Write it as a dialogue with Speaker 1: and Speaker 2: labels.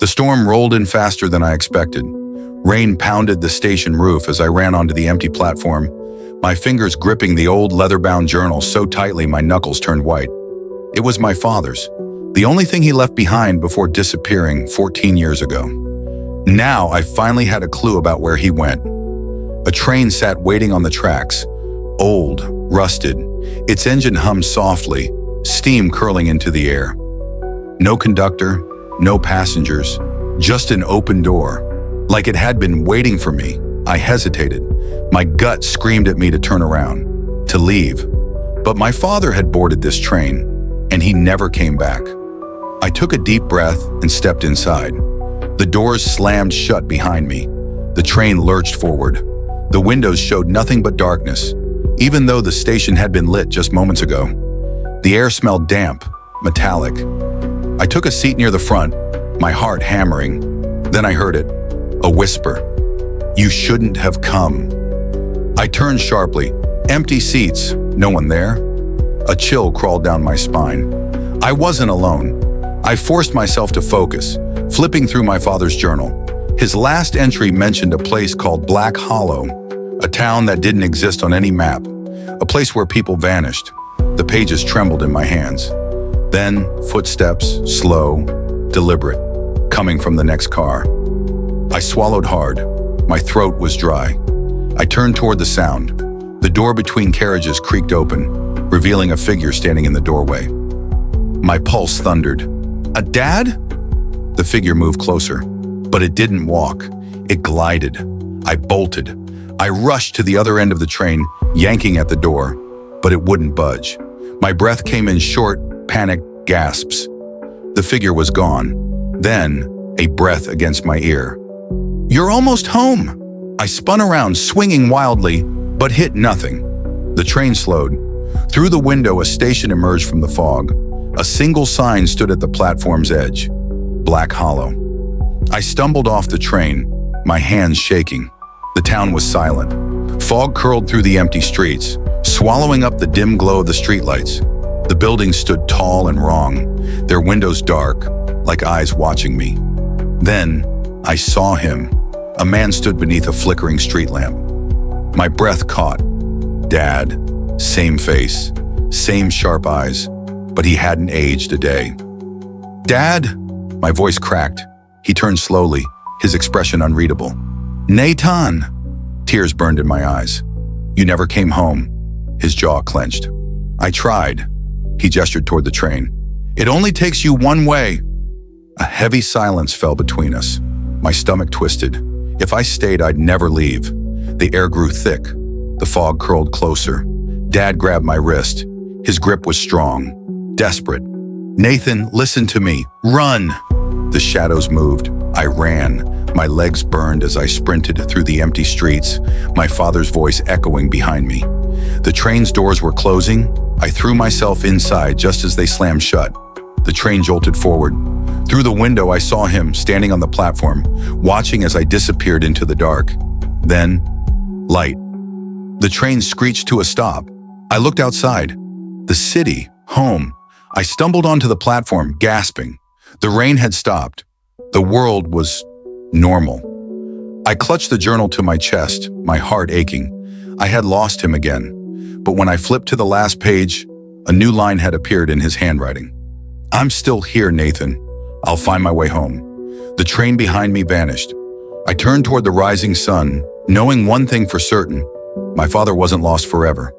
Speaker 1: The storm rolled in faster than I expected. Rain pounded the station roof as I ran onto the empty platform, my fingers gripping the old leather-bound journal so tightly my knuckles turned white. It was my father's, the only thing he left behind before disappearing 14 years ago. Now I finally had a clue about where he went. A train sat waiting on the tracks, old, rusted. Its engine hummed softly, steam curling into the air. No conductor, no passengers, just an open door. Like it had been waiting for me. I hesitated. My gut screamed at me to turn around, to leave. But my father had boarded this train, and he never came back. I took a deep breath and stepped inside. The doors slammed shut behind me. The train lurched forward. The windows showed nothing but darkness, even though the station had been lit just moments ago. The air smelled damp, metallic. I took a seat near the front, my heart hammering. Then I heard it, a whisper. "You shouldn't have come." I turned sharply. Empty seats, no one there. A chill crawled down my spine. I wasn't alone. I forced myself to focus, flipping through my father's journal. His last entry mentioned a place called Black Hollow, a town that didn't exist on any map, a place where people vanished. The pages trembled in my hands. Then, footsteps, slow, deliberate, coming from the next car. I swallowed hard. My throat was dry. I turned toward the sound. The door between carriages creaked open, revealing a figure standing in the doorway. My pulse thundered. "A dad?" The figure moved closer, but it didn't walk. It glided. I bolted. I rushed to the other end of the train, yanking at the door, but it wouldn't budge. My breath came in short, panicked gasps. The figure was gone. Then, a breath against my ear. "You're almost home!" I spun around, swinging wildly, but hit nothing. The train slowed. Through the window, a station emerged from the fog. A single sign stood at the platform's edge. Black Hollow. I stumbled off the train, my hands shaking. The town was silent. Fog curled through the empty streets, swallowing up the dim glow of the streetlights. The buildings stood tall and wrong, their windows dark, like eyes watching me. Then, I saw him. A man stood beneath a flickering street lamp. My breath caught. Dad. Same face, same sharp eyes, but he hadn't aged a day. "Dad!" My voice cracked. He turned slowly, his expression unreadable. "Nathan!" Tears burned in my eyes. "You never came home." His jaw clenched. "I tried." He gestured toward the train. "It only takes you one way." A heavy silence fell between us. My stomach twisted. If I stayed, I'd never leave. The air grew thick. The fog curled closer. Dad grabbed my wrist. His grip was strong, desperate. "Nathan, listen to me. Run!" The shadows moved. I ran. My legs burned as I sprinted through the empty streets, my father's voice echoing behind me. The train's doors were closing. I threw myself inside just as they slammed shut. The train jolted forward. Through the window, I saw him standing on the platform, watching as I disappeared into the dark. Then, light. The train screeched to a stop. I looked outside. The city, home. I stumbled onto the platform, gasping. The rain had stopped. The world was normal. I clutched the journal to my chest, my heart aching. I had lost him again. But when I flipped to the last page, a new line had appeared in his handwriting. "I'm still here, Nathan. I'll find my way home." The train behind me vanished. I turned toward the rising sun, knowing one thing for certain: my father wasn't lost forever.